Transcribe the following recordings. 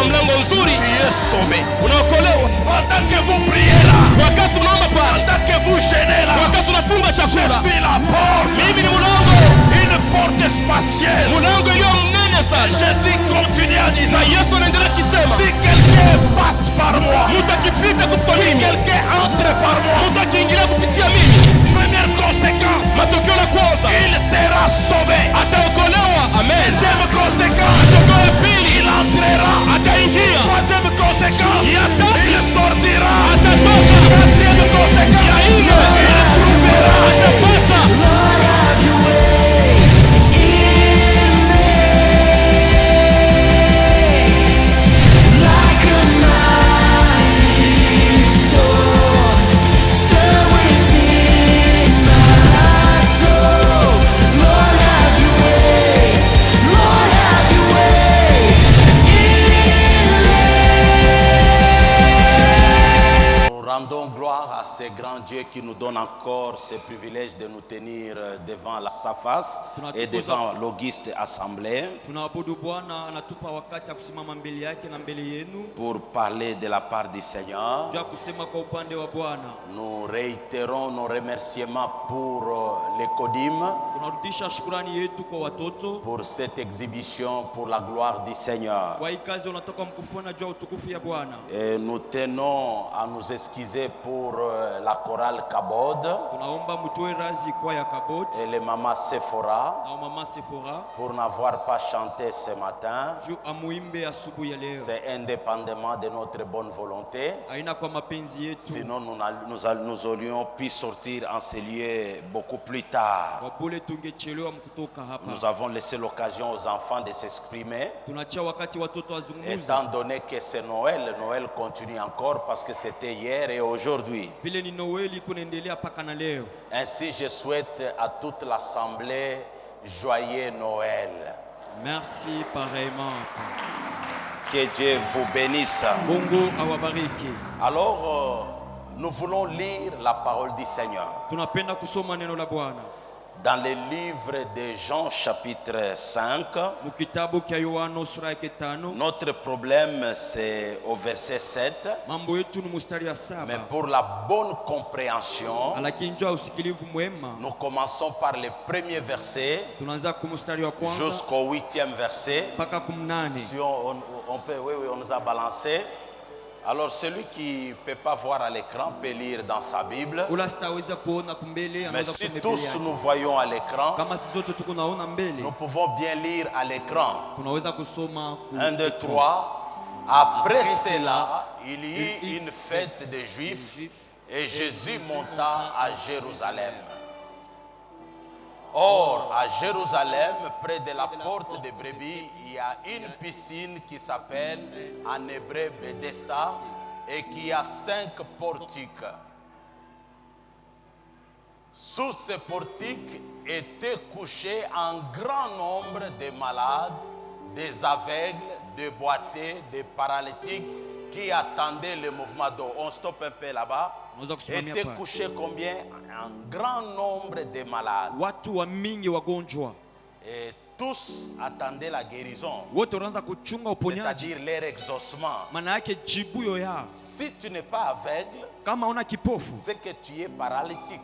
kwa mlango nzuri. Tu es sauvé. Unaokolewa. Pendant que vous priez là, Wakati unaomba pale, pendant que vous jeûnez là, wakati unafunga je chakula, suis la porte. mimi ni mlango. Une porte spacieuse. Mlango iliyo mnene sana. Jésus continue à dire, Na Yesu anaendelea kusema, si quelqu'un passe par moi, mtu akipita kupitia si mimi, quelqu'un entre par moi, mtu akiingilia kupitia mimi, première conséquence, matokeo la kwanza, il sera sauvé. ataokolewa. Amen. Deuxième conséquence, Matokeo ya pili, il entrera. ataingia. Troisième conséquence, Ya tatu, il sortira. atatoka. Quatrième conséquence, Ya nne, il trouvera. atapata. Rendons gloire à ce grand Dieu qui nous donne encore ce privilège de nous tenir devant sa face et devant l'auguste assemblée pour parler de la part du Seigneur. Nous réitérons nos remerciements pour les Kodim, pour cette exhibition pour la gloire du Seigneur. Et nous tenons à nous excuser pour la chorale Kabod et les mamas Sephora pour n'avoir pas chanté ce matin. C'est indépendamment de notre bonne volonté. Sinon nous aurions pu sortir en ces lieux beaucoup plus tard. Nous avons laissé l'occasion aux enfants de s'exprimer. Étant donné que c'est Noël, Noël continue encore parce que c'était hier et aujourd'hui. Ainsi, je souhaite à toute l'assemblée joyeux Noël. Merci pareillement. Que Dieu vous bénisse. Alors, nous voulons lire la parole du Seigneur. Dans le livre de Jean chapitre 5, notre problème c'est au verset 7. Mais pour la bonne compréhension, nous commençons par le premier verset jusqu'au 8e verset. Si on peut, oui, on nous a balancé. Alors celui qui ne peut pas voir à l'écran peut lire dans sa Bible. Mais si tous nous voyons à l'écran, nous pouvons bien lire à l'écran. 1, 2, 3. Après cela, il y eut une fête des Juifs et Jésus monta à Jérusalem. Or, à Jérusalem, près de la porte de Brebis, il y a une piscine qui s'appelle en hébreu Bethesda et qui a 5 portiques. Sous ces portiques étaient couchés un grand nombre de malades, des aveugles, des boiteux, des paralytiques qui attendaient le mouvement d'eau. On stoppe un peu là-bas. Étaient couchés combien? Un grand nombre de malades. Et tous attendaient la guérison, c'est-à-dire leur exaucement. Si tu n'es pas aveugle, c'est que tu es paralytique.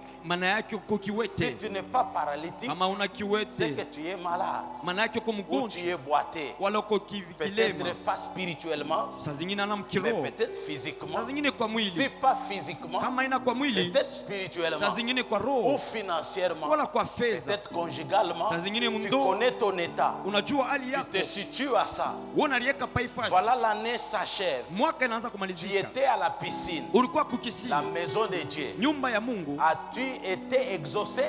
Si tu n'es pas paralytique, c'est que tu es malade ou tu es boité. Peut-être pas spirituellement, mais peut-être physiquement. Si pas physiquement, peut-être spirituellement ou financièrement, peut-être conjugalement. Tu connais ton état, tu te situes à ça. Voilà, l'année s'achève. Tu étais à la piscine, la maison de Dieu. As-tu été exaucé?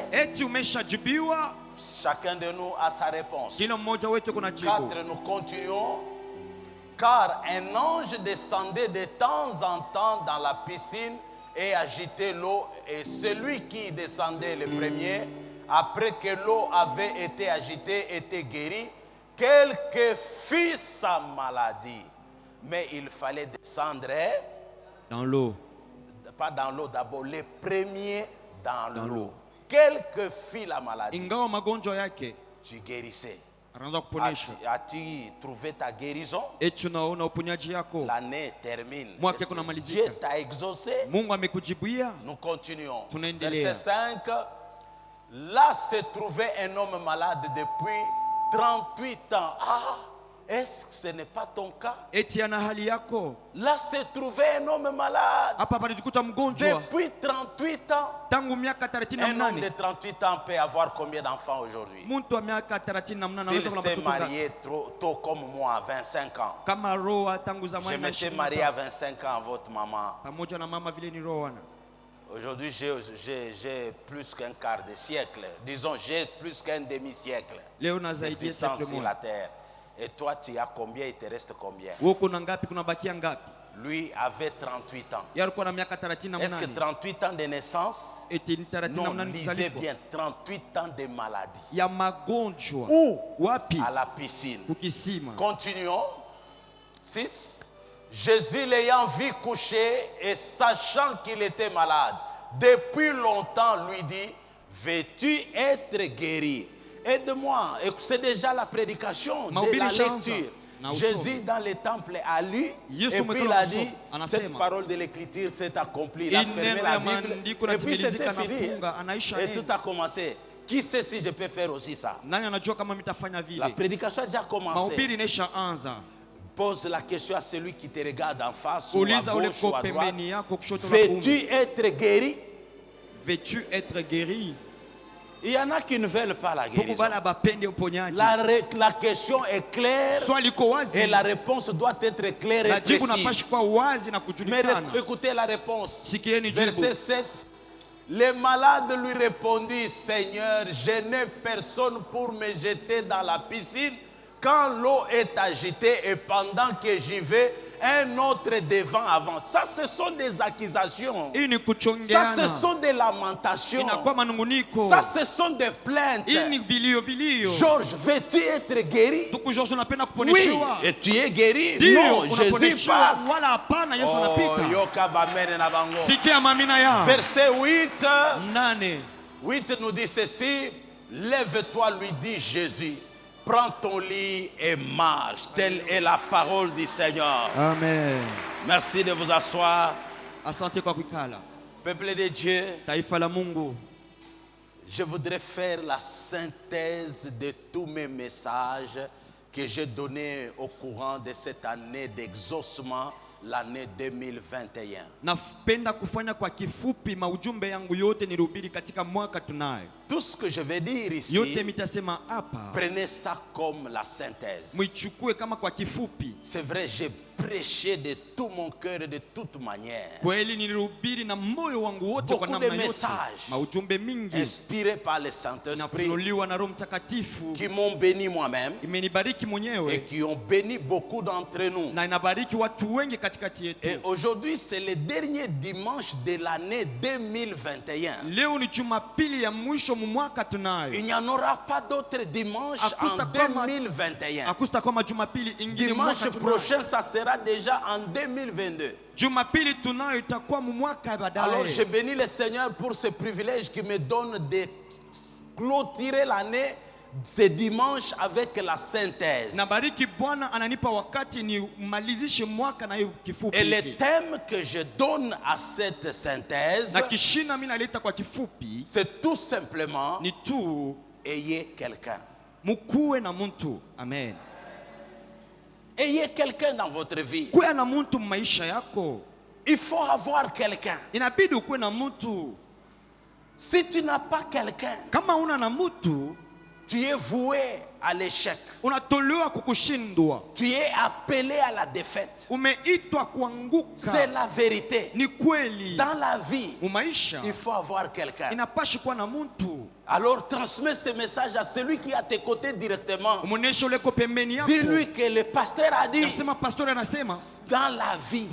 Chacun de nous a sa réponse. 4, nous continuons. Car un ange descendait de temps en temps dans la piscine et agitait l'eau, et celui qui descendait le premier, après que l'eau avait été agitée, était guéri, quelle que fût sa maladie. Mais il fallait descendre dans l'eau. Pas dans l'eau d'abord, les premiers dans l'eau. Quelle que fût la maladie, tu guérissais. As-tu trouvé ta guérison? L'année termine. Dieu t'a exaucé. Nous continuons. Verset 5. Là se trouvait un homme malade depuis 38 ans. Ah, est-ce que ce n'est pas ton cas? Là se trouvait un homme malade depuis 38 ans. Un homme de 38 ans peut avoir combien d'enfants aujourd'hui? S'il s'est marié tôt comme moi à 25 ans. Je m'étais marié à 25 ans à votre maman. Aujourd'hui, j'ai plus qu'un quart de siècle. Disons, j'ai plus qu'un demi-siècle d'existence sur la terre. Et toi, tu as combien? Il te reste combien? Lui avait 38 ans. Est-ce que 38 ans de naissance? Non, lisez bien, 38 ans de maladie. Où? À la piscine. Continuons. 6. Jésus l'ayant vu coucher et sachant qu'il était malade, depuis longtemps lui dit, veux-tu être guéri? Aide-moi. C'est déjà la prédication de la lecture. Jésus dans le temple a lu et puis il a dit, cette parole de l'écriture s'est accomplie. Il a fermé la Bible et puis c'était fini. Et tout a commencé. Qui sait si je peux faire aussi ça? La prédication a déjà commencé. Pose la question à celui qui te regarde en face ou à gauche ou à droite. Veux-tu être guéri? Veux-tu être guéri? Il y en a qui ne veulent pas la guérison. La question est claire et la réponse doit être claire et précise. Mais écoutez la réponse. Verset 7. Les malades lui répondit, Seigneur, je n'ai personne pour me jeter dans la piscine quand l'eau est agitée et pendant que j'y vais, un autre devant avant. Ça, ce sont des accusations. Ça, ce sont des lamentations. Ça, ce sont des plaintes. Georges, veux-tu être guéri? Oui. Et tu es guéri? Non, Jésus passe. Verset 8. 8 nous dit ceci. Lève-toi, lui dit Jésus. Prends ton lit et marche. Telle est la parole du Seigneur. Amen. Merci de vous asseoir. Peuple de Dieu, je voudrais faire la synthèse de tous mes messages que j'ai donnés au courant de cette année d'exaucement, l'année 2021. Tout ce que je vais dire ici, prenez ça comme la synthèse. C'est vrai, j'ai prêché de tout mon cœur et de toute manière. Beaucoup de messages inspirés par le Saint-Esprit qui m'ont béni moi-même et qui ont béni beaucoup d'entre nous. Et aujourd'hui, c'est le dernier dimanche de l'année 2021. Il n'y en aura pas d'autre dimanche en 2021. Dimanche prochain, ça sera déjà en 2022. Alors je bénis le Seigneur pour ce privilège qui me donne de clôturer l'année ce dimanche avec la synthèse. Et le thème que je donne à cette synthèse, c'est tout simplement ayez quelqu'un. Amen. Ayez quelqu'un dans votre vie. Il faut avoir quelqu'un. Si tu n'as pas quelqu'un, tu es voué à l'échec. Tu es appelé à la défaite. C'est la vérité. Dans la vie, il faut avoir quelqu'un. Alors transmets ce message à celui qui est à tes côtés directement. Dis-lui que le pasteur a dit, dans la vie,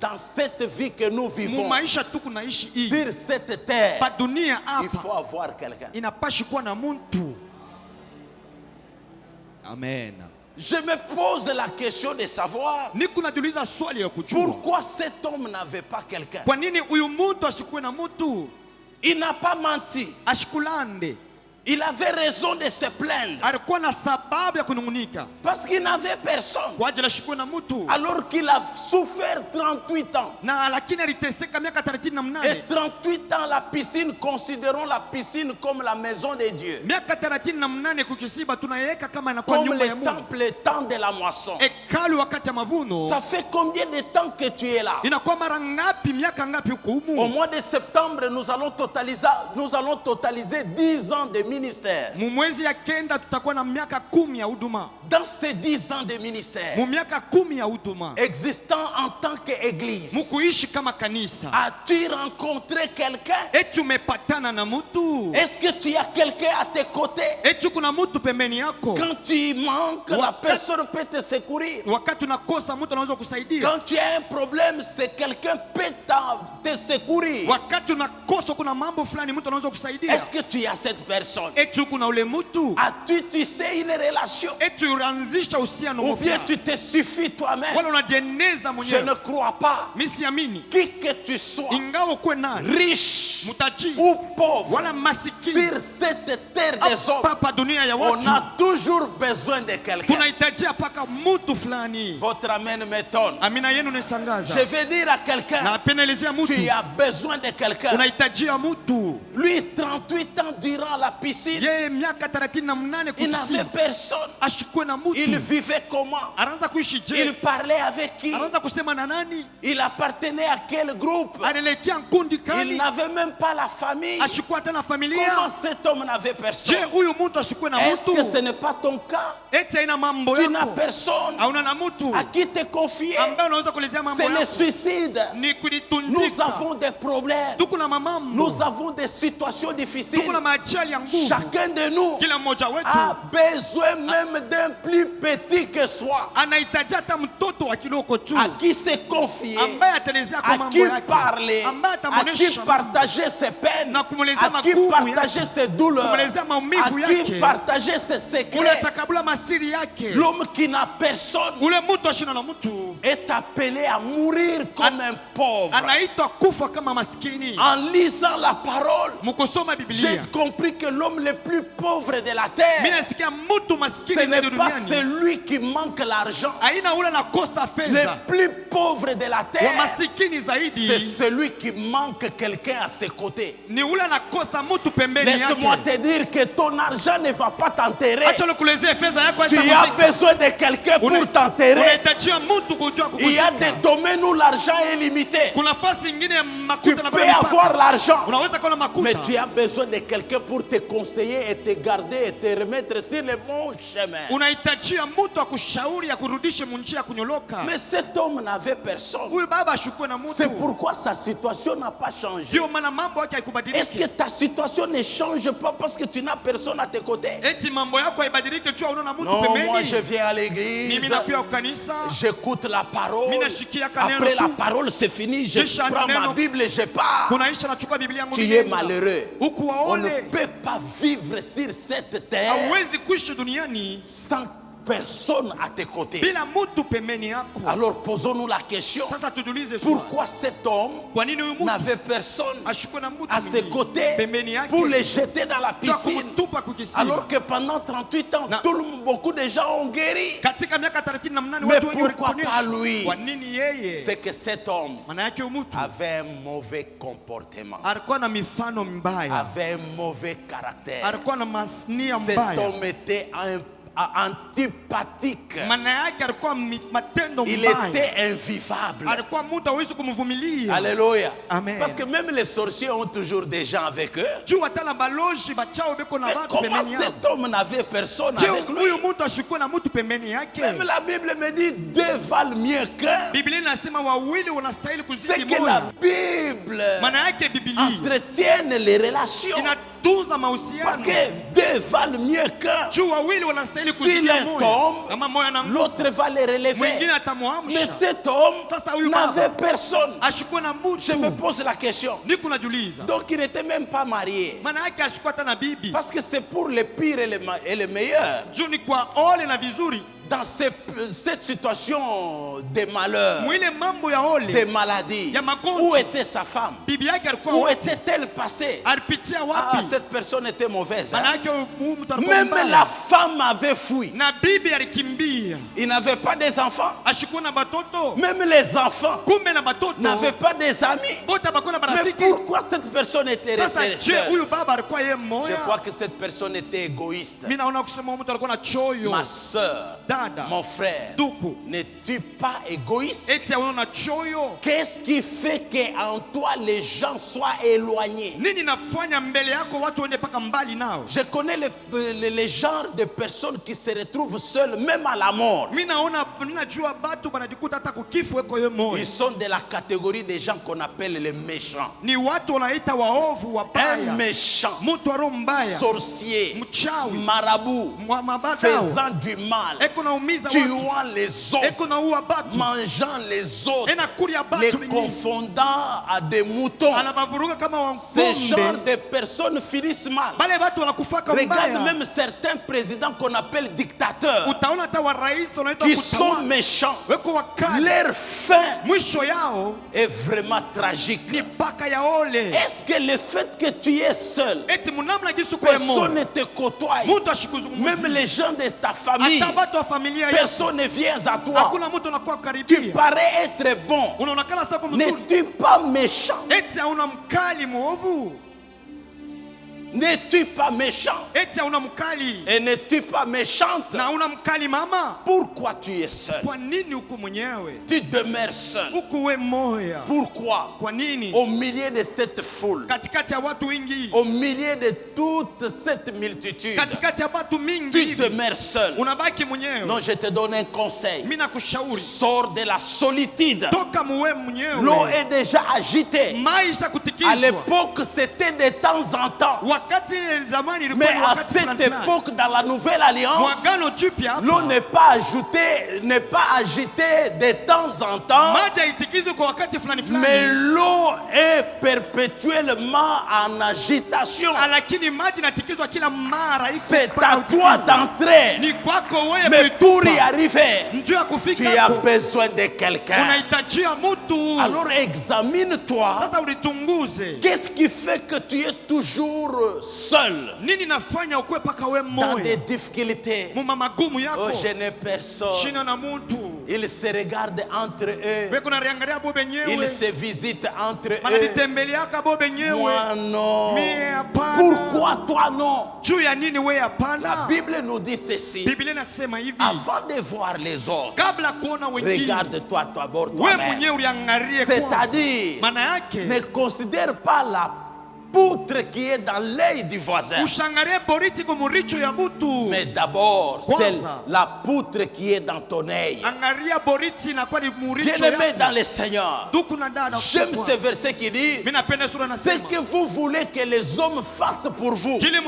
dans cette vie que nous vivons, sur cette terre, il faut avoir quelqu'un. Amen. Je me pose la question de savoir pourquoi cet homme n'avait pas quelqu'un. Il n'a pas menti. Il avait raison de se plaindre. Parce qu'il n'avait personne. Alors qu'il a souffert 38 ans. Et 38 ans, la piscine, considérons la piscine comme la maison de Dieu. Comme le temple, le temps de la moisson. Ça fait combien de temps que tu es là? Au mois de septembre, nous allons totaliser 10 ans de ministère. Dans ces 10 ans de ministère, existant en tant qu'église, as-tu rencontré quelqu'un? Est-ce que tu as quelqu'un à tes côtés? Quand tu manques, la personne peut te secourir. Quand tu as un problème, c'est quelqu'un peut te secourir. Est-ce que tu as cette personne? As-tu tissé une relation? Ou bien tu te suffis toi-même? Je ne crois pas. Qui que tu sois, riche ou pauvre, sur cette terre des hommes, on a toujours besoin de quelqu'un. Votre amen m'étonne. Je vais dire à quelqu'un, tu as besoin de quelqu'un. Lui, 38 ans durant la piscine, il n'avait personne. Il vivait comment? Il parlait avec qui? Il appartenait à quel groupe? Il n'avait même pas la famille. Comment cet homme n'avait personne? Est-ce que ce n'est pas ton cas? Tu n'as personne à qui te confier. C'est le suicide. Nous avons des problèmes. Nous avons des situations difficiles. Chacun de nous a besoin même d'un plus petit que soi, à qui se confier, à qui parler, à qui partager ses peines, à qui partager ses douleurs, à qui partager ses secrets. L'homme qui n'a personne est appelé à mourir comme un pauvre. En lisant la parole, j'ai compris que l'homme le plus pauvre de la terre, ce n'est pas celui qui manque l'argent. Le plus pauvre de la terre, c'est celui qui manque quelqu'un à ses côtés. Laisse-moi te dire que ton argent ne va pas t'enterrer. Tu as besoin de quelqu'un pour t'enterrer. Il y a des domaines où l'argent est limité. Tu peux avoir l'argent, mais tu as besoin de quelqu'un pour te conseiller et te garder et te remettre sur le bon chemin. Mais cet homme n'avait personne. C'est pourquoi sa situation n'a pas changé. Est-ce que ta situation ne change pas parce que tu n'as personne à tes côtés? Non, moi je viens à l'église, j'écoute la parole. Après la parole c'est fini, je prends ma Bible et je pars. Tu es malheureux. On ne peut pas vivre sur cette terre sans personne à tes côtés. Alors posons-nous la question, pourquoi cet homme n'avait personne à ses côtés pour le jeter dans la piscine, alors que pendant 38 ans beaucoup de gens ont guéri? Mais pourquoi pas lui? C'est que cet homme avait un mauvais comportement, avait un mauvais caractère. Cet homme était antipathique. Il était invivable. Alléluia. Amen. Parce que même les sorciers ont toujours des gens avec eux. Mais comment cet homme n'avait personne avec lui? Même la Bible me dit deux valent mieux qu'un. C'est que la Bible entretienne les relations. Parce que deux valent mieux qu'un. Si l'un tombe, l'autre va le relever. Mais cet homme n'avait personne. Je me pose la question. Donc il n'était même pas marié. Parce que c'est pour le pire et le meilleur. Dans cette situation de malheur, de maladie, où était sa femme? Où était-elle passée? Ah, cette personne était mauvaise. Hein? Même la femme avait fui. Il n'avait pas des enfants. Même les enfants n'avaient pas des amis. Mais pourquoi cette personne était restée seule? Je crois que cette personne était égoïste. Ma soeur, mon frère, n'es-tu pas égoïste? Qu'est-ce qui fait qu'en toi les gens soient éloignés? Je connais les genres de personnes qui se retrouvent seules même à la mort. Ils sont de la catégorie des gens qu'on appelle les méchants. Un méchant, sorcier, marabout, faisant du mal, tuant les autres, mangeant les autres, les confondant à des moutons. Ces genres de personnes finissent mal. Regarde même certains présidents qu'on appelle dictateurs, qui sont méchants. Leur fin est vraiment tragique. Est-ce que le fait que tu es seul, personne ne te côtoie, même les gens de ta famille, personne ne vient à toi, tu parais être bon, n'es-tu pas méchant? N'es-tu pas méchant? Et n'es-tu pas méchante? Pourquoi tu es seul? Tu demeures seul. Pourquoi? Au milieu de cette foule, au milieu de toute cette multitude, tu demeures seul. Non, je te donne un conseil. Sors de la solitude. L'eau est déjà agitée. À l'époque, c'était de temps en temps. Mais à cette époque, dans la nouvelle alliance, l'eau n'est pas agitée de temps en temps, mais l'eau est perpétuellement en agitation. C'est à toi d'entrer, mais pour y arriver, tu as besoin de quelqu'un. Alors examine-toi. Qu'est-ce qui fait que tu es toujours seul dans des difficultés? Oh, je n'ai personne. Ils se regardent entre eux. Ils se visitent entre eux. Moi non. Pourquoi toi non? La Bible nous dit ceci. Avant de voir les autres, regarde-toi d'abord toi-même. C'est-à-dire, ne considère pas la poutre qui est dans l'œil du voisin, mais d'abord c'est la poutre qui est dans ton œil. Bien-aimé dans le Seigneur, j'aime ce verset qui dit: ce que vous voulez que les hommes fassent pour vous, faites-les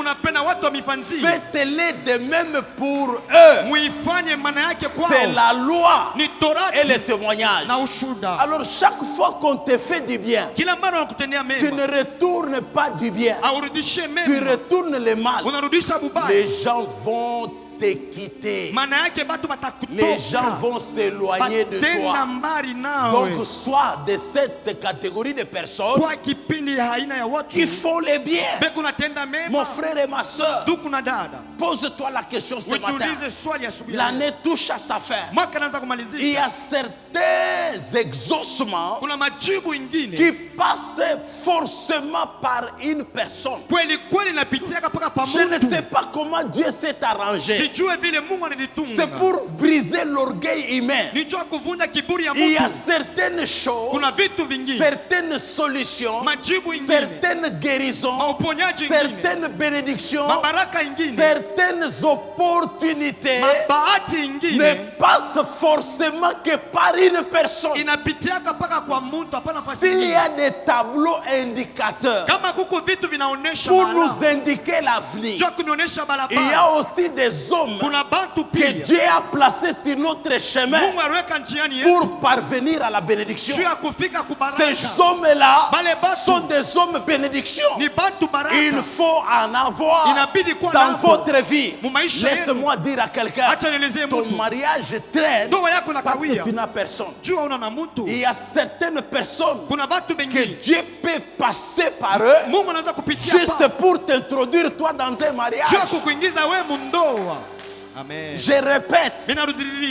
de même pour eux. C'est la loi et le témoignage. Alors chaque fois qu'on te fait du bien, tu ne retournes pas du bien, tu retournes le mal, les gens vont te quitter, les gens vont s'éloigner de toi. Donc sois de cette catégorie de personnes qui font le bien. Mon frère et ma soeur, pose-toi la question ce matin. L'année touche à sa fin. Il y a certains exaucements qui passent forcément par une personne. Je ne sais pas comment Dieu s'est arrangé. C'est pour briser l'orgueil humain. Il y a certaines choses, certaines solutions, certaines guérisons, certaines bénédictions, certaines opportunités ne passent forcément que par une personne. S'il y a des tableaux indicateurs pour nous indiquer l'avenir, il y a aussi des hommes que Dieu a placés sur notre chemin pour parvenir à la bénédiction. Ces hommes-là sont des hommes bénédiction. Il faut en avoir dans votre vie. Laisse-moi dire à quelqu'un, ton mariage traîne parce que tu n'as personne. Il y a certaines personnes que Dieu peut passer par eux juste pour t'introduire toi dans un mariage. Amen. Je répète,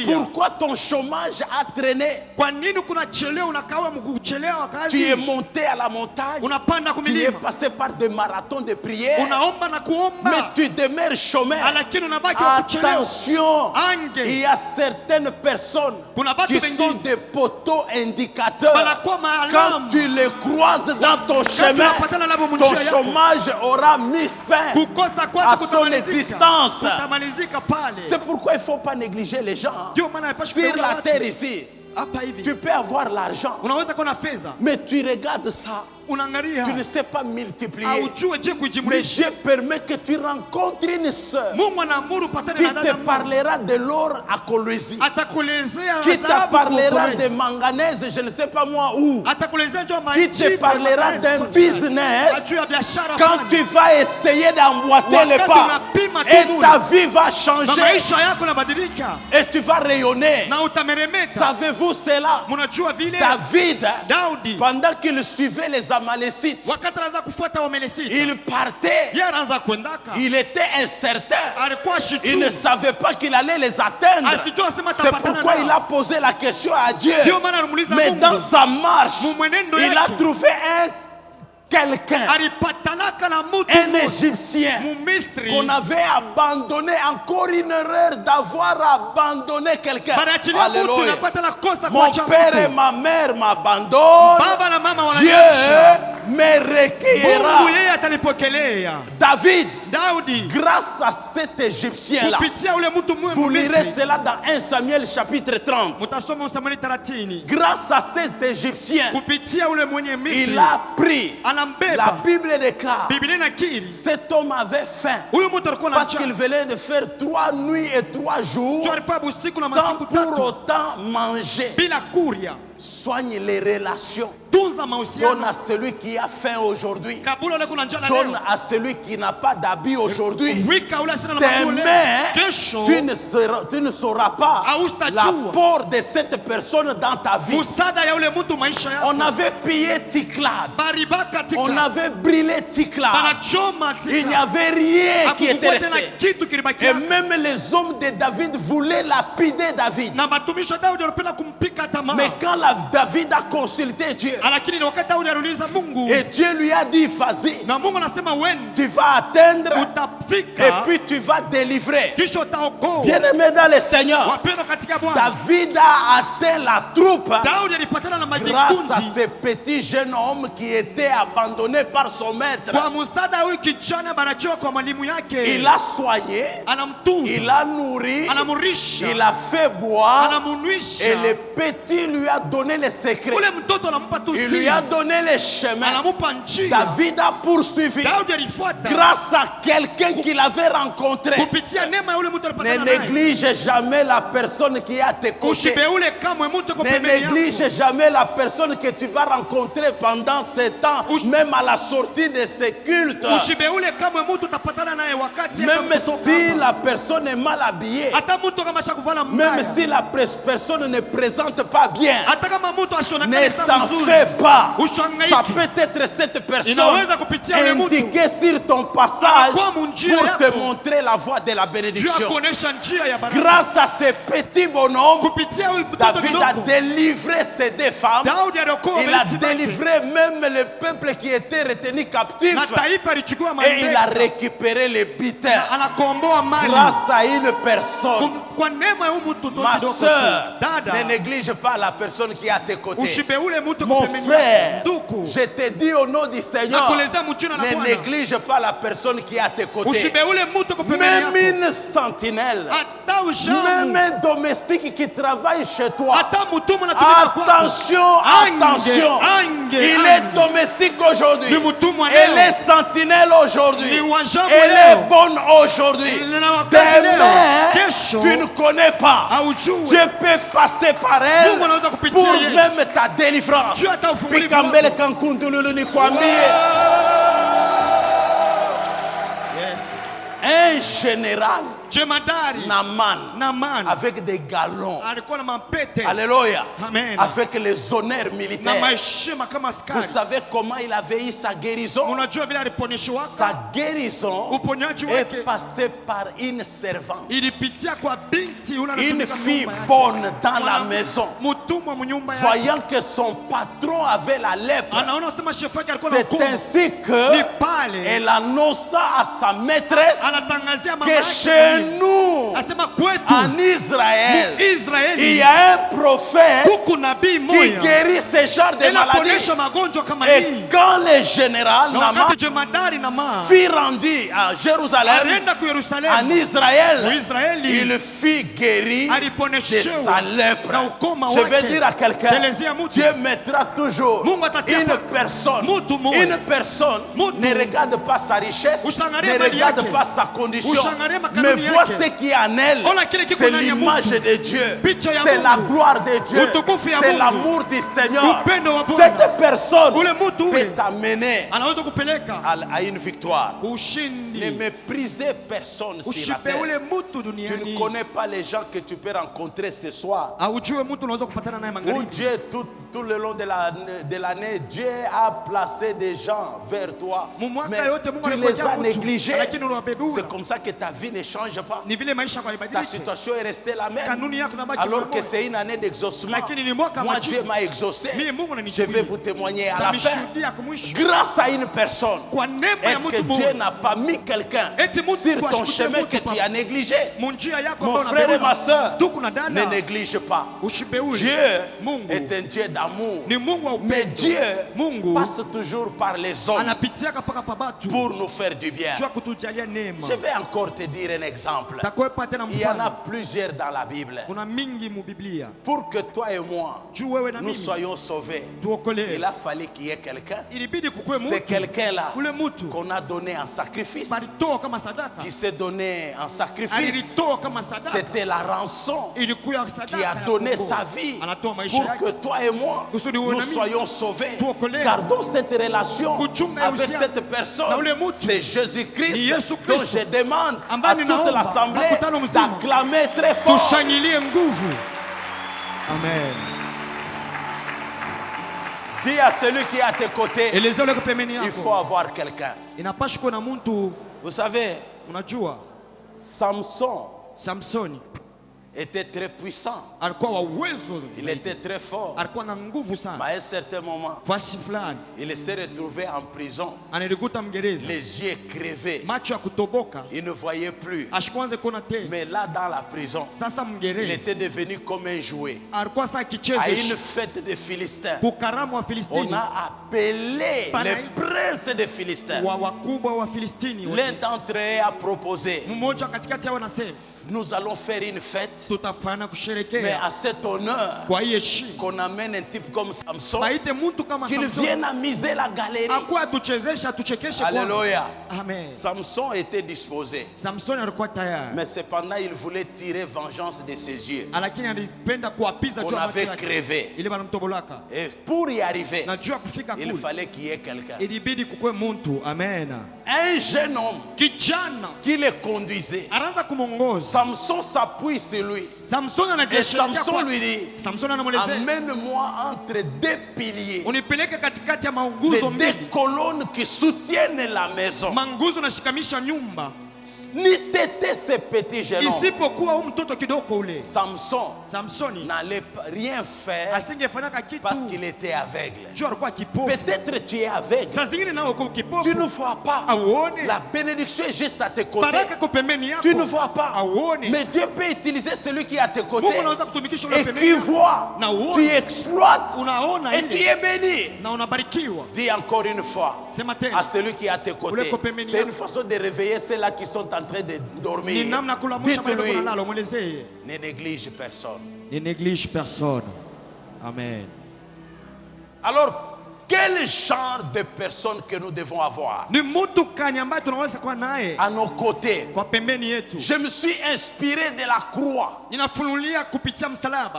pourquoi ton chômage a traîné? Tu es monté à la montagne, tu es passé par des marathons de prière, mais tu demeures chômeur. Attention, il y a certaines personnes qui sont des poteaux indicateurs. Quand tu les croises dans ton chemin, ton chômage aura mis fin à son existence. C'est pourquoi il ne faut pas négliger les gens. Sur la terre ici, tu peux avoir l'argent, mais tu regardes ça. Tu ne sais pas multiplier. Mais Dieu permet que tu rencontres une sœur qui te parlera de l'or à Colosie, qui te parlera de manganèse, je ne sais pas moi où, qui te parlera d'un business. Quand tu vas essayer d'emboîter les pas, et ta vie va changer, et tu vas rayonner. Savez-vous cela? David, pendant qu'il suivait les Amalécites, il partait, il était incertain, il ne savait pas qu'il allait les atteindre. C'est pourquoi il a posé la question à Dieu. Mais dans sa marche, il a trouvé quelqu'un, un Égyptien qu'on avait abandonné. Encore une erreur d'avoir abandonné quelqu'un. Alléluia. Mon père et ma mère m'abandonnent, Dieu me recueillera. David, grâce à cet Égyptien-là, vous lirez cela dans 1 Samuel chapitre 30. Grâce à cet Égyptien, il a pris. La Bible déclare, cet homme avait faim parce qu'il venait de faire 3 nuits et 3 jours sans pour autant manger. Soigne les relations. Donne à celui qui a faim aujourd'hui. Donne à celui qui n'a pas d'habit aujourd'hui. Demain, tu ne sauras pas l'apport de cette personne dans ta vie. On avait pillé Ticlad. On avait brûlé Ticlad. Il n'y avait rien qui était resté. Et même les hommes de David voulaient lapider David. Mais quand David a consulté Dieu, et Dieu lui a dit, vas-y, tu vas atteindre et puis tu vas délivrer. Bien-aimé dans le Seigneur, David a atteint la troupe grâce à ce petit jeune homme qui était abandonné par son maître. Il a soigné, il a nourri, il a fait boire, et le petit lui a donné les secrets. Il lui a donné les chemins. David a poursuivi grâce à quelqu'un qu'il avait rencontré. Ne néglige jamais la personne qui est à tes côtés. Ne néglige jamais la personne que tu vas rencontrer pendant ce temps, même à la sortie de ces cultes. Même si la personne est mal habillée, même si la personne ne présente pas bien, ne t'en fais pas. Ça peut être cette personne indiquée sur ton passage pour te montrer la voie de la bénédiction. Grâce à ce petit bonhomme, David a délivré ces 2 femmes. Il a délivré même le peuple qui était retenu captif. Et il a récupéré les butin. Grâce à une personne. Ma soeur, ne néglige pas la personne qui est à tes côtés. Mon frère, je te dis au nom du Seigneur, ne néglige pas la personne qui est à tes côtés. Même une sentinelle, même un domestique qui travaille chez toi. Attention, attention. Il est domestique aujourd'hui. Elle est sentinelle aujourd'hui. Elle est bonne aujourd'hui. Demain, tu ne connais pas. Dieu peut passer par elle pour même ta délivrance. Un général Naaman, avec des galons. Alléluia. Amen. Avec les honneurs militaires. Vous savez comment il avait eu sa guérison? Sa guérison est passée par une servante. Une fille bonne dans la maison. Voyant que son patron avait la lèpre, c'est ainsi qu'elle annonça à sa maîtresse que chez nous, en Israël, il y a un prophète qui guérit ce genre de maladie. Et quand le général Naaman fut rendu à Jérusalem, en Israël, il fut guéri de sa lèpre. Je vais dire à quelqu'un, Dieu mettra toujours une personne ne regarde pas sa richesse, ne regarde pas sa condition, mais voit ce qui est en elle. C'est l'image de Dieu, c'est la gloire de Dieu, c'est l'amour du Seigneur. Cette personne peut t'amener à une victoire. Ne méprisez personne sur la terre. Tu ne connais pas les gens que tu peux rencontrer ce soir. Où Dieu, tout le long de l'année, Dieu a placé des gens vers toi. Mais tu les as négligés. C'est comme ça que ta vie ne change pas. Ta situation est restée la même. Alors que c'est une année d'exaucement. Moi, Dieu m'a exaucé. Je vais vous témoigner à la fin. Grâce à une personne. Est-ce que Dieu n'a pas mis quelqu'un sur ton chemin que tu as négligé? Mon frère et ma soeur, ne néglige pas. Dieu est un Dieu d'amour. Mais Dieu passe toujours par les hommes pour nous faire du bien. Je vais encore te dire un exemple. Il y en a plusieurs dans la Bible. Pour que toi et moi, nous soyons sauvés, il a fallu qu'il y ait quelqu'un. C'est quelqu'un-là qu'on a donné en sacrifice. Qui s'est donné en sacrifice. C'était la rançon qui a donné sa vie pour que toi et moi, nous soyons sauvés. Gardons cette relation avec cette personne. C'est Jésus-Christ dont je demande à toute l'assemblée d'acclamer très fort. Amen. Dis à celui qui est à tes côtés, il faut avoir quelqu'un. Vous savez, Samson était très puissant. Il était très fort. Mais à un certain moment, il s'est retrouvé en prison. Les yeux crevés. Il ne voyait plus. Mais là, dans la prison, il était devenu comme un jouet. À une fête des Philistins, on a appelé les princes des Philistins. L'un d'entre eux a proposé: nous allons faire une fête, mais à cet honneur qu'on amène un type comme Samson, qu'il vienne amuser la galerie. Alléluia. Samson était disposé, mais cependant il voulait tirer vengeance de ses yeux. On avait crevé. Et pour y arriver, il fallait qu'il y ait quelqu'un. Un jeune homme qui le conduisait. Samson s'appuie sur lui. Et Samson lui dit: amène-moi entre deux piliers, les deux colonnes qui soutiennent la maison. Ni t'étais ce petit jeune homme. Samson n'allait rien faire parce qu'il était aveugle. Peut-être tu es aveugle. Tu ne vois pas. La bénédiction est juste à tes côtés. Tu ne vois pas. Mais Dieu peut utiliser celui qui est à tes côtés et qui voit. Tu exploites et tu es béni. Dis encore une fois à celui qui est à tes côtés. C'est une façon de réveiller ceux-là qui sont en train de dormir. Dites-lui: ne néglige personne. Ne néglige personne. Amen. Alors, quel genre de personnes que nous devons avoir à nos côtés? Je me suis inspiré de la croix.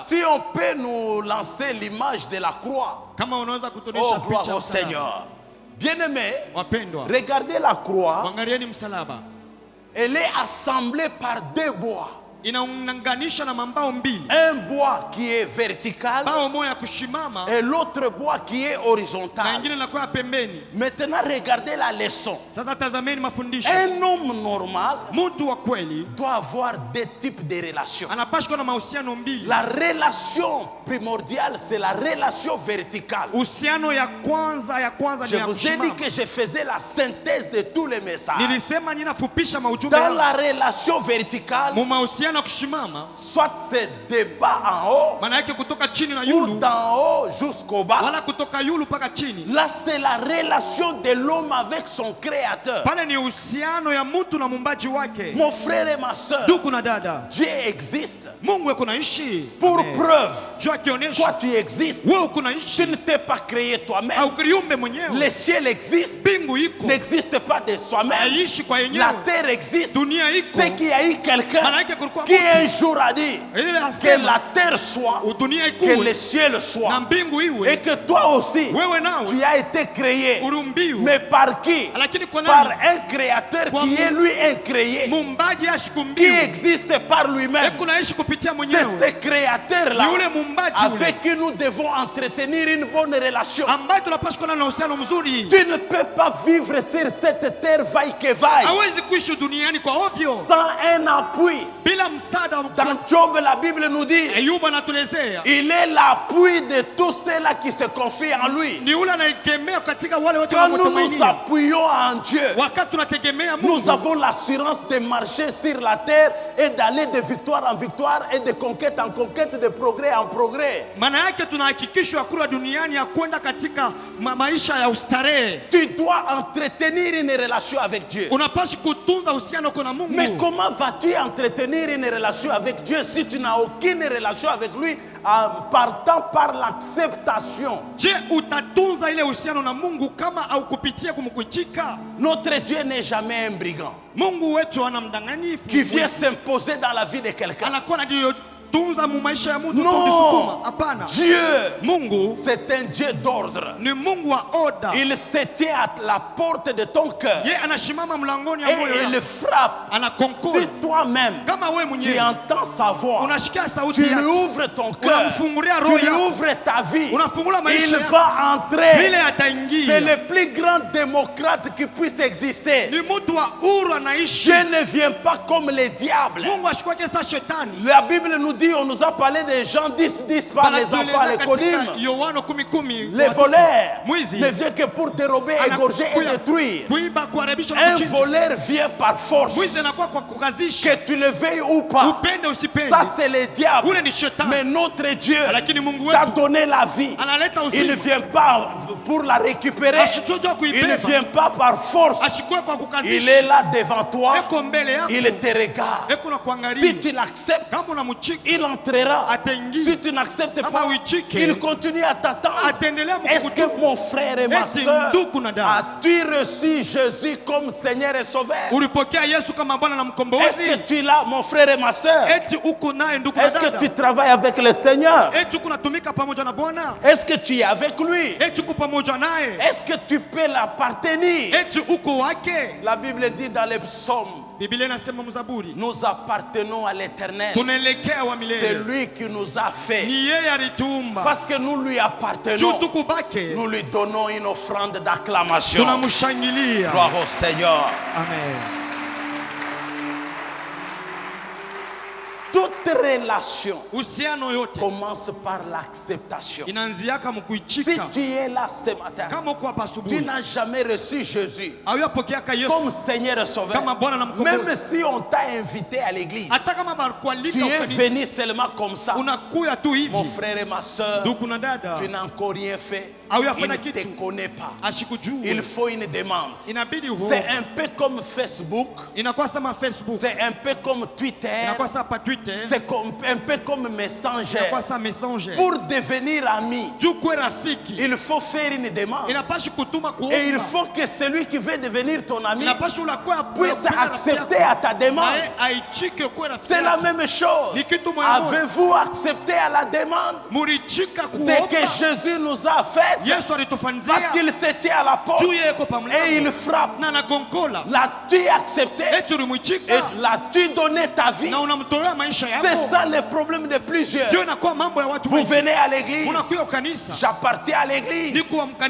Si on peut nous lancer l'image de la croix. Oh, gloire au Seigneur. Bien-aimé, regardez la croix. Elle est assemblée par deux bois. inaunganisha na mambao mbili. Un bois qui est vertical bao moja kushimama et l'autre bois qui est horizontal. Na ingine inakuwa pembeni. Maintenant regardez la leçon. Sasa tazameni mafundisho. Un homme normal mtu wa kweli doit avoir deux types de relations. Anapaswa kuwa na mahusiano mbili. La relation primordiale c'est la relation verticale. Uhusiano ya kwanza Je vous ai dit que je faisais la synthèse de tous les messages. Nilisema ninafupisha maujumbe. Dans la relation verticale, soit c'est de bas en haut ou d'en haut jusqu'au bas. Là c'est la relation de l'homme avec son créateur. Mon frère et ma soeur, Dieu existe. Pour preuve, toi tu existes. Tu ne t'es pas créé toi-même. Le ciel existe, n'existe pas de soi-même. La terre existe. C'est qu'il y a eu quelqu'un qui un jour a dit que la terre soit, que le ciel soit, et que toi aussi tu as été créé. Mais par qui? Par un créateur qui est lui incréé, qui existe par lui-même. C'est ce créateur-là avec qui nous devons entretenir une bonne relation. Tu ne peux pas vivre sur cette terre vaille que vaille sans un appui. Dans Job, la Bible nous dit il est l'appui de tous ceux-là qui se confient en lui. Quand nous nous appuyons en Dieu, nous avons l'assurance de marcher sur la terre et d'aller de victoire en victoire et de conquête en conquête, de progrès en progrès. Tu dois entretenir une relation avec Dieu. Mais comment vas-tu entretenir une relation avec Dieu si tu n'as aucune relation avec lui en partant par l'acceptation? Notre Dieu n'est jamais un brigand qui vient s'imposer dans la vie de quelqu'un. Non, Dieu, c'est un Dieu d'ordre. Il se tient à la porte de ton cœur et il frappe. Si toi-même tu entends sa voix, tu lui ouvres ton cœur, tu lui ouvres ta vie, il va entrer. C'est le plus grand démocrate qui puisse exister. Dieu ne vient pas comme les diables. La Bible nous dit, on nous a parlé des gens 10 par les enfants, les conimes. Les voleurs ne viennent que pour dérober, égorger et détruire. Un voleur vient par force. Que tu le veuilles ou pas, ça c'est le diable. Mais notre Dieu t'a donné la vie. Il ne vient pas pour la récupérer. Il ne vient pas par force. Il est là devant toi. Il te regarde. Si tu l'acceptes, il entrera. Si tu n'acceptes pas, il continue à t'attendre. Est-ce que mon frère et ma soeur, as-tu reçu Jésus comme Seigneur et Sauveur? Est-ce que tu l'as, mon frère et ma soeur? Est-ce que tu travailles avec le Seigneur? Est-ce que tu es avec lui? Est-ce que tu peux l'appartenir? La Bible dit dans les psaumes, nous appartenons à l'Éternel. C'est lui qui nous a fait. Parce que nous lui appartenons, nous lui donnons une offrande d'acclamation. Gloire au Seigneur. Amen. Toute relation commence par l'acceptation. Si tu es là ce matin, tu n'as jamais reçu Jésus comme Seigneur et Sauveur, même si on t'a invité à l'église, tu es venu seulement comme ça. Mon frère et ma soeur, tu n'as encore rien fait. Il ne te connaît pas. Il faut une demande. C'est un peu comme Facebook. C'est un peu comme Twitter. C'est un peu comme messenger. Pour devenir ami, il faut faire une demande. Et il faut que celui qui veut devenir ton ami puisse accepter à ta demande. C'est la même chose. Avez-vous accepté à la demande de que Jésus nous a fait? Parce qu'il se tient à la porte et il frappe. L'as-tu accepté? Et l'as-tu donné ta vie? C'est ça le problème de plusieurs. Vous venez à l'église. J'appartiens à l'église.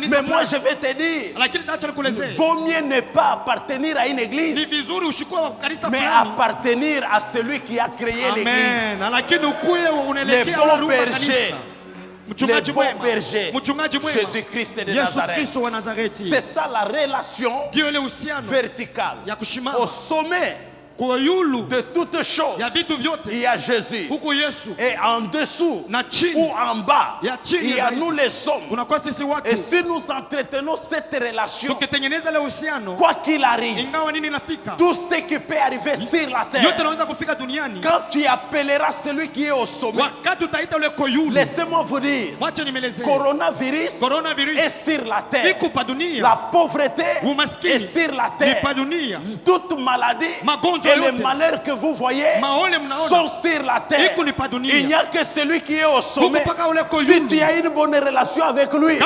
Mais moi je vais te dire, vaut mieux ne pas appartenir à une église, mais appartenir à celui qui a créé l'église. Le bon berger. Le bon berger, Jésus-Christ de Nazareth. C'est ça la relation verticale. Au sommet de toutes choses, il y a Jésus. Et en dessous ou en bas, il y a nous les hommes. Et si nous entretenons cette relation, quoi qu'il arrive, tout ce qui peut arriver sur la terre, quand tu appelleras celui qui est au sommet, laissez-moi vous dire, coronavirus est sur la terre, la pauvreté est sur la terre, toute maladie et les malheurs que vous voyez sont sur la terre. Il n'y a que celui qui est au sommet. Si tu as une bonne relation avec lui,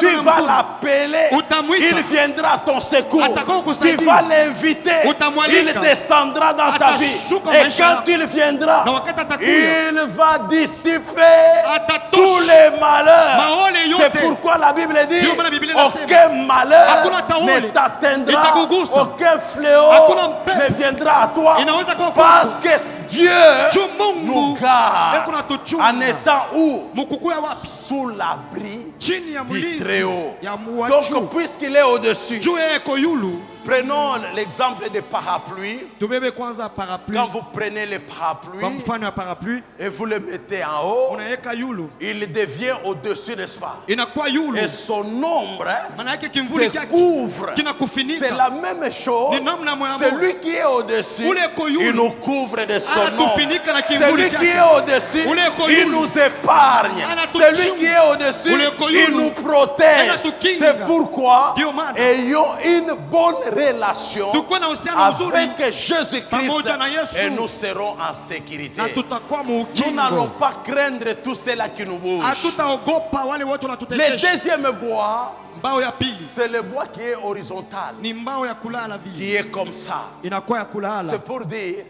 tu vas l'appeler, il viendra à ton secours. Tu vas l'inviter, il descendra dans ta vie. Et quand il viendra, il va dissiper tous les malheurs. C'est pourquoi la Bible dit, aucun malheur ne t'atteindra, aucun fléau ne viendra à toi, parce que Dieu nous garde en étant où? Sous l'abri du Très-Haut. Donc puisqu'il est au-dessus, prenons l'exemple des parapluies. Quand vous prenez le parapluie et vous le mettez en haut, il devient au-dessus, n'est-ce pas? Et son ombre te couvre. C'est la même chose. Celui qui est au-dessus, il nous couvre de son ombre. Celui qui est au-dessus, il nous épargne. Celui qui est au-dessus, il nous protège. C'est pourquoi, ayons une bonne relation avec Jésus-Christ et nous serons en sécurité. Nous n'allons pas craindre tout cela qui nous bouge. Le deuxième bois, c'est le bois qui est horizontal, qui est comme ça. C'est pour dire,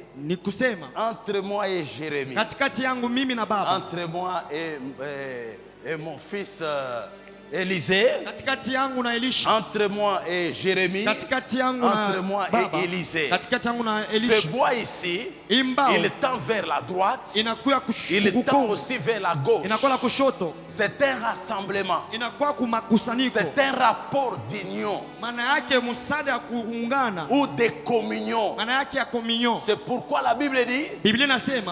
entre moi et Jérémie, entre moi et mon fils Élisée, entre moi et Jérémie, entre moi et Élisée. Ce bois ici, il tend vers la droite, il tend aussi vers la gauche. C'est un rassemblement, c'est un rapport d'union ou de communion. C'est pourquoi la Bible dit,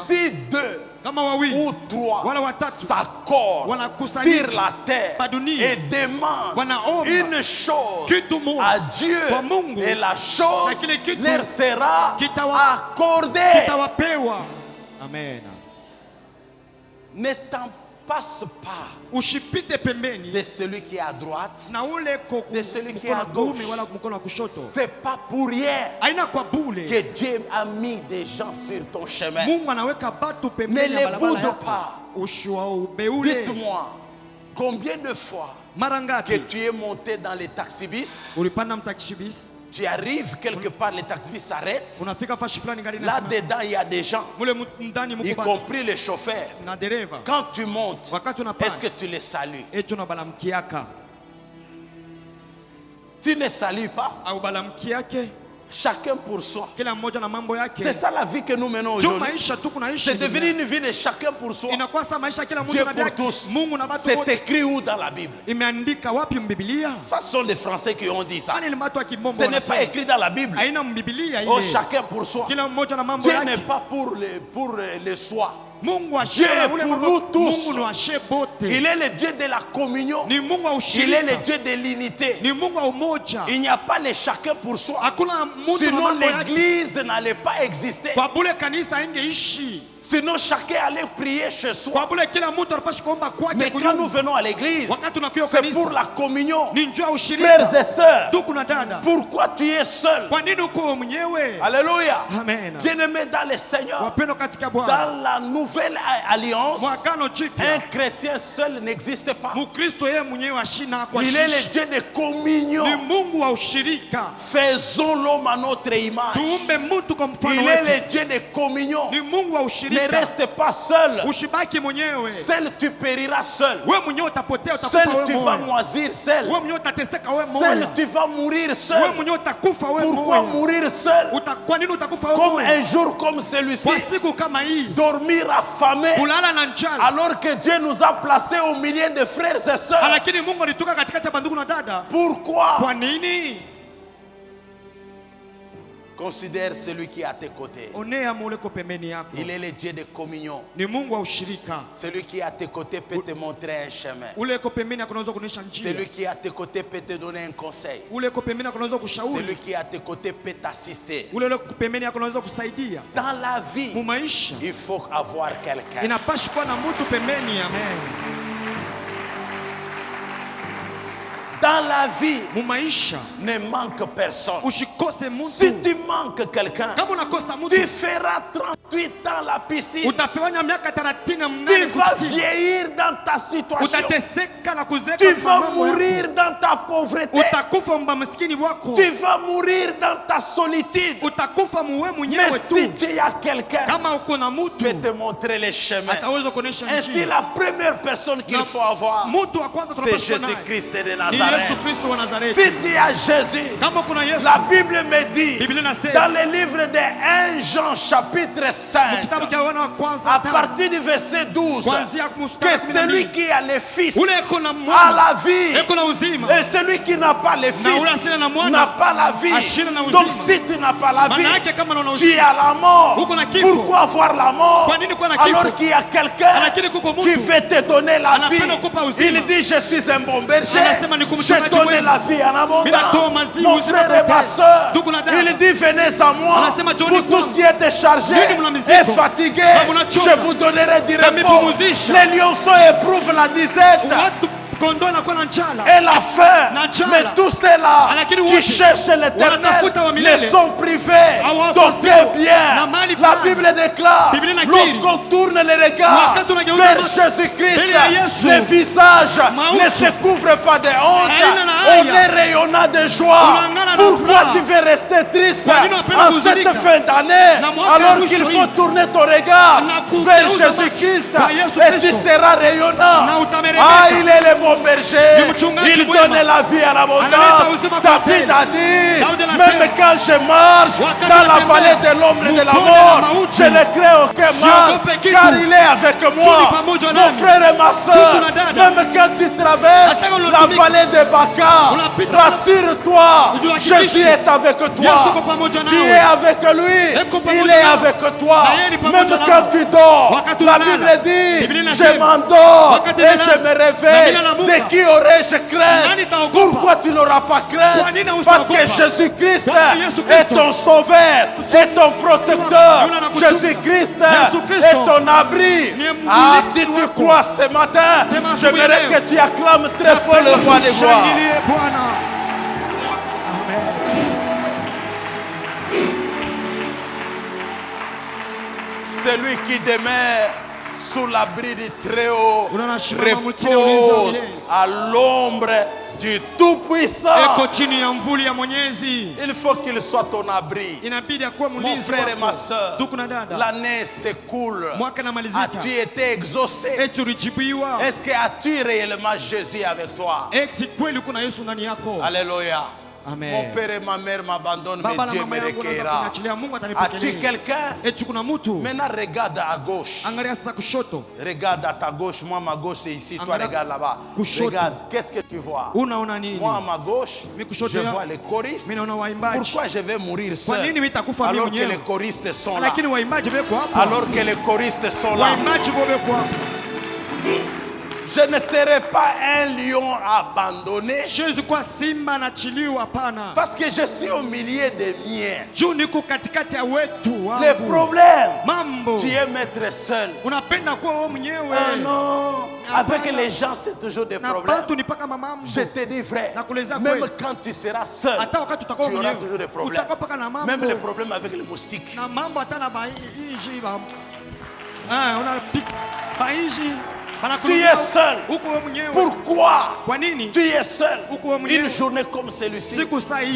si deux ou trois s'accordent sur la terre et demandent une chose à Dieu, et la chose leur sera accordée. Amen. Ne t'en passe pas de celui qui est à droite, de celui qui est à gauche. C'est pas pour rien que Dieu a mis des gens sur ton chemin. Ne les boude pas. Dites-moi, combien de fois que tu es monté dans les taxibus, tu arrives quelque part, les taxibus s'arrêtent. Là-dedans, il y a des gens, y compris les chauffeurs. Quand tu montes, est-ce que tu les salues? Tu ne les salues pas? Chacun pour soi. C'est ça la vie que nous menons aujourd'hui. C'est devenu une vie de chacun pour soi. Dieu pour tous. C'est écrit où dans la Bible? Ça sont les Français qui ont dit ça. Ce n'est pas écrit dans la Bible. Oh, chacun pour soi. Dieu n'est pas pour les soi. Dieu est pour nous tous. Il est le Dieu de la communion. Il est le Dieu de l'unité. Il n'y a pas le chacun pour soi. Sinon l'église n'allait pas exister. Sinon, chacun allait prier chez soi. Mais quand nous venons à l'église, c'est pour la communion. Frères et sœurs, pourquoi tu es seul? Alléluia. Bien-aimé dans le Seigneur, dans la nouvelle alliance, un chrétien seul n'existe pas. Il est le Dieu de communion. Faisons l'homme à notre image. Il est le Dieu de communion. Ne reste pas seul. Seul tu périras seul. Seul tu vas moisir seul. Seul tu vas mourir seul. Pourquoi mourir seul? Comme un jour comme celui-ci, dormir affamé, alors que Dieu nous a placés au milieu de frères et sœurs. Pourquoi? Considère celui qui est à tes côtés. Il est le Dieu de communion. Celui qui est à tes côtés peut te montrer un chemin. Celui qui est à tes côtés peut te donner un conseil. Celui qui est à tes côtés peut t'assister. Dans la vie, il faut avoir quelqu'un. Dans la vie, ne manque personne. Si tu manques quelqu'un, tu feras 38 ans la piscine. Tu vas vieillir dans ta situation. Tu vas mourir dans ta pauvreté. Tu vas mourir dans ta solitude. Mais si tu as quelqu'un, qui peut te montrer les chemins. Ainsi, la première personne qu'il faut avoir, c'est Jésus-Christ de Nazareth. Si tu as Jésus, la Bible me dit dans le livre de 1 Jean chapitre 5 à partir du verset 12 que celui qui a le Fils a la vie et celui qui n'a pas le Fils n'a pas la vie. Donc si tu n'as pas la vie, tu as la mort. Pourquoi avoir la mort alors qu'il y a quelqu'un qui veut te donner la vie? Il dit je suis un bon berger, je donne la vie en abondance. Mon frère et ma soeur, il dit venez à moi, vous tous qui êtes chargés et fatigués, je vous donnerai du repos. Les lionceaux éprouvent la disette et la faim, mais tous ceux-là qui cherchent l'Éternel ne sont privés d'aucun bien. La Bible déclare, lorsqu'on tourne les regards vers Jésus-Christ, le visage ne se couvre pas de honte, on est rayonnant de joie. Pourquoi tu veux rester triste en cette fin d'année alors qu'il faut tourner ton regard vers Jésus-Christ et tu seras rayonnant? Ah, il est le bon berger, il donne la vie à l'abondance. David a dit, même quand je marche dans la vallée de l'ombre de la mort, je ne crains aucun mal, car il est avec moi. Mon frère et ma soeur, même quand tu traverses la vallée de Baca, rassure-toi, Jésus est avec toi. Tu es avec lui, il est avec toi. Même quand tu dors, la Bible dit, je m'endors et je me réveille. De qui aurais-je crainte? Pourquoi tu n'auras pas crainte? Parce que Jésus-Christ est ton sauveur, est ton protecteur. Jésus-Christ est ton abri. Ah, si tu crois ce matin, j'aimerais que tu acclames très fort le roi des gloires. Celui qui demeure sous l'abri du Très-Haut repose à l'ombre du Tout-Puissant. Il faut qu'il soit ton abri. Mon frère et ma soeur, l'année s'écoule. As-tu été exaucé? Est-ce que as-tu réellement Jésus avec toi? Alléluia. Amen. Mon père et ma mère m'abandonnent, mais Dieu me recueillera. As-tu quelqu'un? Maintenant regarde à gauche. Regarde à ta gauche. Moi ma gauche c'est ici. Toi regarde là-bas. Regarde, qu'est-ce que tu vois? Moi à ma gauche, je vois les choristes. Pourquoi je vais mourir seul alors que les choristes sont là? Alors que les choristes sont là. Je ne serai pas un lion abandonné. Parce que je suis au milieu des miens. Les problèmes, tu aimes être seul. Ah non, avec les gens c'est toujours des problèmes. Je te dis frère, même quand tu seras seul, tu auras toujours des problèmes. Même les problèmes avec les moustiques. Tu es seul. Pourquoi tu es seul? Une journée comme celui-ci,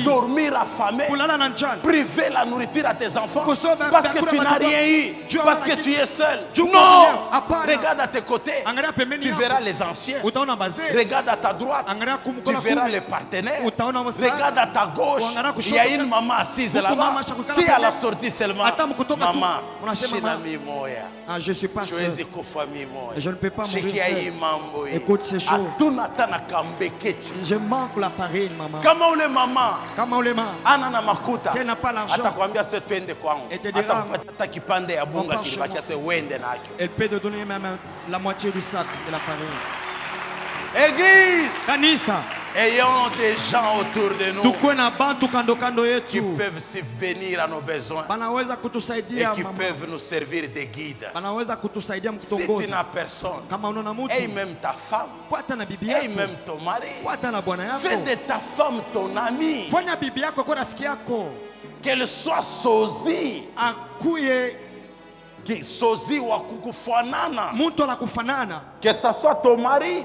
dormir affamé, priver la nourriture à tes enfants parce que tu n'as rien eu, parce que tu es seul. Non! Regarde à tes côtés, tu verras les anciens. Regarde à ta droite, tu verras les partenaires. Regarde à ta gauche, il y a une maman assise là-bas. Si elle a sorti seulement, maman, je suis pas seul. Je ne peux pas mourir seul. Écoute ces choses. Je manque la farine, maman. Comment les mamans? Si elle n'a pas l'argent, elle te dira, elle peut te donner même la moitié du sac de la farine. Église, Kanisa, ayons des gens autour de nous qui qui peuvent subvenir à nos besoins et qui peuvent nous servir de guide. Si tu n'as personne, et même ta femme, et même ton mari, fais de ta femme ton amie. Qu'elle soit sosie, sosie wa kukufanana, que ce soit ton mari,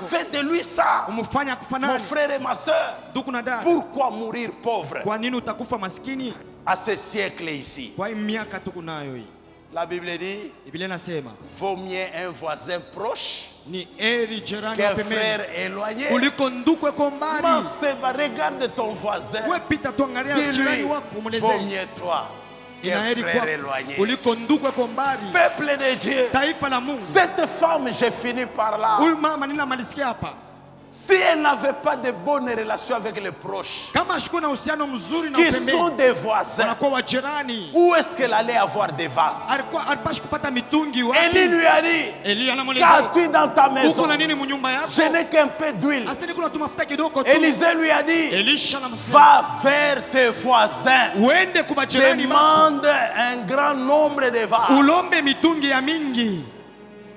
fais de lui ça. Mon frère et ma soeur, pourquoi mourir pauvre à ce siècle ici? La Bible dit, vaut mieux un voisin proche qu'un frère éloigné. Regarde ton voisin, dis-lui, vaut mieux toi qu'un frère éloigné. Peuple de Dieu, cette femme, j'ai fini par là. Si elle n'avait pas de bonnes relations avec les proches, qui sont des voisins, où est-ce qu'elle allait avoir des vases? Élie lui a dit, qu'as-tu dans ta maison? Je n'ai qu'un peu d'huile. Élisée lui a dit, va vers tes voisins, demande un grand nombre de vases.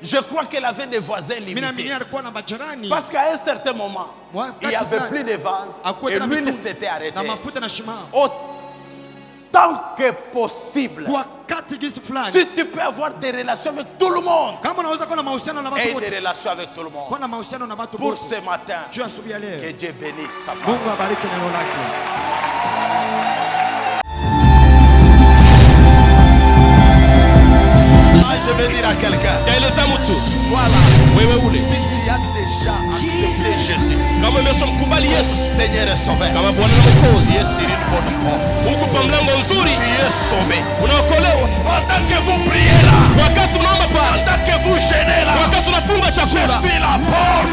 Je crois qu'elle avait des voisins limités. Parce qu'à un certain moment, il n'y avait plus de vases et l'huile s'était arrêtée. Autant que possible, si tu peux avoir des relations avec tout le monde et des relations avec tout le monde, pour ce matin, que Dieu bénisse sa parole. Je vais dire à quelqu'un, voilà, si tu as déjà accepté Jésus, Seigneur est sauvé, tu es sur une bonne porte, tu es sauvé. Pendant que vous priez là, pendant que vous gênez là, je suis la porte.